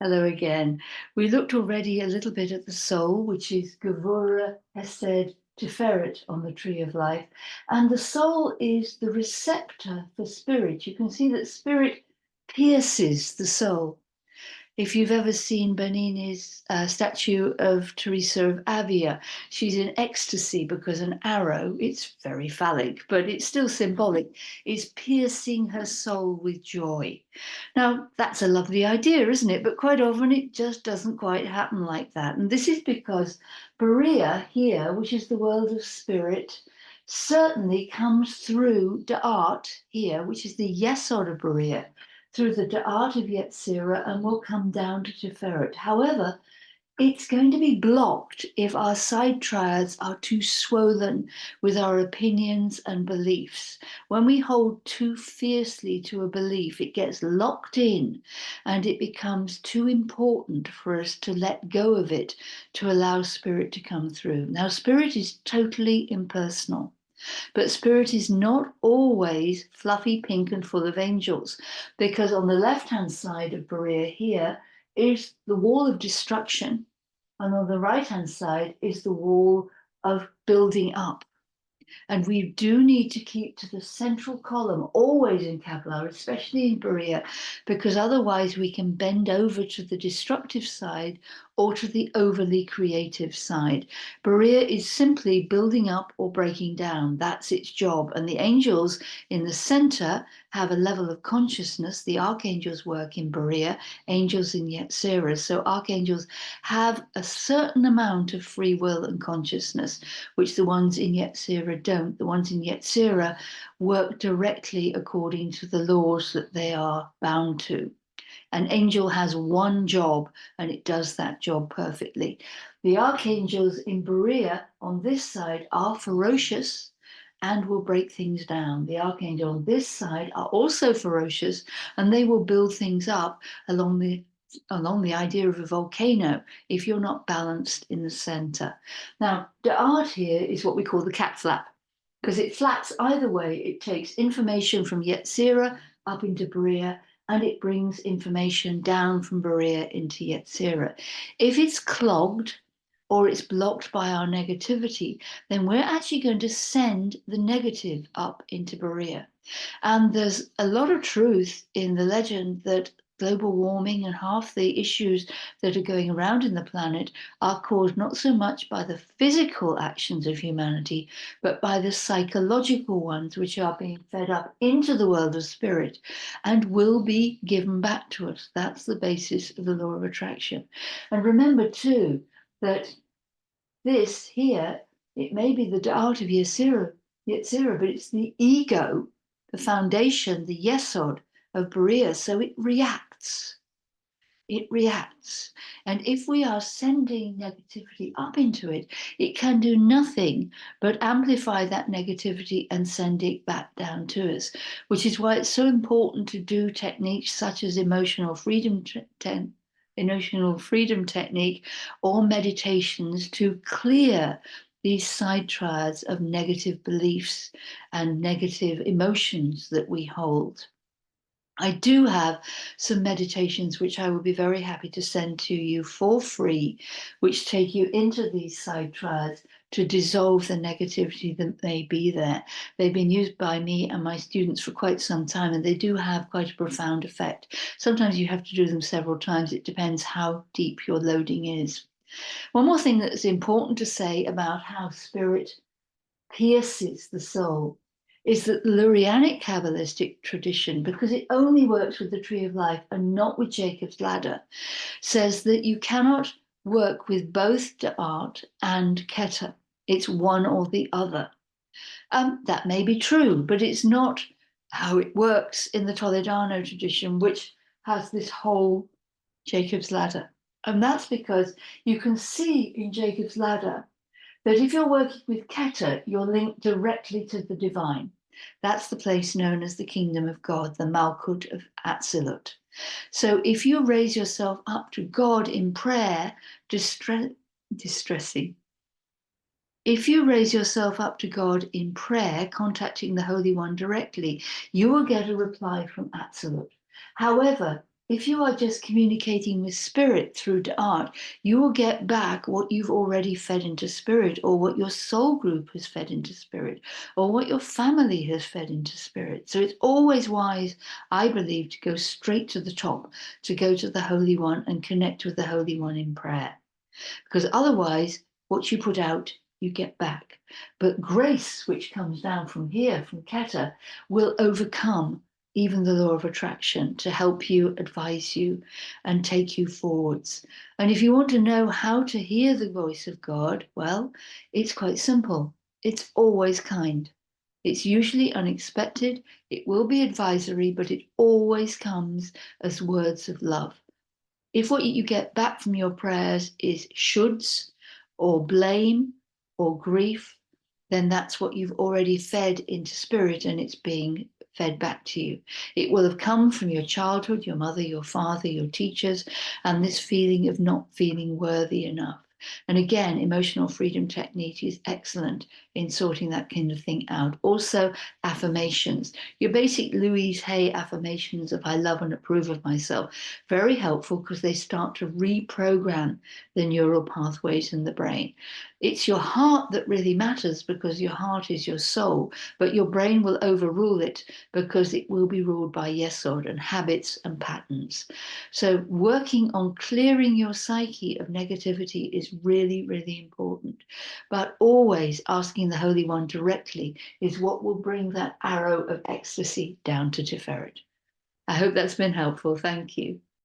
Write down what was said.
Hello again. We looked already a little bit at the soul, which is Gevurah, Hesed, Tiferet on the tree of life. And the soul is the receptor for spirit. You can see that spirit pierces the soul. If you've ever seen Bernini's statue of Teresa of Avila, she's in ecstasy because an arrow, it's very phallic, but it's still symbolic, is piercing her soul with joy. Now, that's a lovely idea, isn't it? But quite often it just doesn't quite happen like that. And this is because Beriah here, which is the world of spirit, certainly comes through Daat here, which is the Yesod of Beriah, through the Daat of Yezirah, and will come down to Tiferet. However, it's going to be blocked if our side triads are too swollen with our opinions and beliefs. When we hold too fiercely to a belief, it gets locked in and it becomes too important for us to let go of it to allow spirit to come through. Now, spirit is totally impersonal. But spirit is not always fluffy, pink, and full of angels, because on the left-hand side of Beriah here is the wall of destruction, and on the right-hand side is the wall of building up. And we do need to keep to the central column, always in Kabbalah, especially in Beriah, because otherwise we can bend over to the destructive side or to the overly creative side. Beriah is simply building up or breaking down. That's its job. And the angels in the center have a level of consciousness. The archangels work in Beriah, angels in Yetzirah. So archangels have a certain amount of free will and consciousness, which the ones in Yetzirah don't. The ones in Yetzirah work directly according to the laws that they are bound to. An angel has one job, and it does that job perfectly. The archangels in Beriah on this side are ferocious and will break things down. The archangel on this side are also ferocious, and they will build things up along the idea of a volcano if you're not balanced in the center. Now, the art here is what we call the cat flap, because it flaps either way. It takes information from Yetzirah up into Beriah, and it brings information down from Beriah into Yetzirah. If it's clogged or it's blocked by our negativity, then we're actually going to send the negative up into Beriah. And there's a lot of truth in the legend that global warming and half the issues that are going around in the planet are caused not so much by the physical actions of humanity, but by the psychological ones, which are being fed up into the world of spirit and will be given back to us. That's the basis of the law of attraction. And remember, too, that this here, it may be the Daat of Yezirah, but it's the ego, the foundation, the Yesod of Beriah. So it reacts. It reacts. And if we are sending negativity up into it, it can do nothing but amplify that negativity and send it back down to us, which is why it's so important to do techniques such as emotional freedom technique or meditations to clear these side triads of negative beliefs and negative emotions that we hold. I do have some meditations which I will be very happy to send to you for free, which take you into these side triads to dissolve the negativity that may be there. They've been used by me and my students for quite some time, and they do have quite a profound effect. Sometimes you have to do them several times. It depends how deep your loading is. One more thing that's important to say about how spirit pierces the soul is that the Lurianic Kabbalistic tradition, because it only works with the tree of life and not with Jacob's ladder, says that you cannot work with both Da'at and Keter. It's one or the other. That may be true, but it's not how it works in the Toledano tradition, which has this whole Jacob's ladder. And that's because you can see in Jacob's ladder that if you're working with Keter, you're linked directly to the divine. That's the place known as the kingdom of God, the Malkut of Atzilut. So if you raise yourself up to God in prayer, distressing. If you raise yourself up to God in prayer, contacting the Holy One directly, you will get a reply from Atzilut. However, If you are just communicating with spirit through Daat, you will get back what you've already fed into spirit, or what your soul group has fed into spirit, or what your family has fed into spirit. So it's always wise, I believe, to go straight to the top, to go to the Holy One and connect with the Holy One in prayer. Because otherwise, what you put out, you get back. But grace, which comes down from here, from Keta, will overcome even the law of attraction to help you, advise you, and take you forwards. And if you want to know how to hear the voice of God, well, it's quite simple. It's always kind. It's usually unexpected, it will be advisory, but it always comes as words of love. If what you get back from your prayers is shoulds or blame or grief, then that's what you've already fed into spirit and it's being fed back to you. It will have come from your childhood, your mother, your father, your teachers, and this feeling of not feeling worthy enough. And again, emotional freedom technique is excellent in sorting that kind of thing out. Also, affirmations. Your basic Louise Hay affirmations of I love and approve of myself, very helpful because they start to reprogram the neural pathways in the brain. It's your heart that really matters because your heart is your soul, but your brain will overrule it because it will be ruled by Yesod and habits and patterns. So working on clearing your psyche of negativity is really, really important. But always asking the Holy One directly is what will bring that arrow of ecstasy down to Tiferet. I hope that's been helpful. Thank you.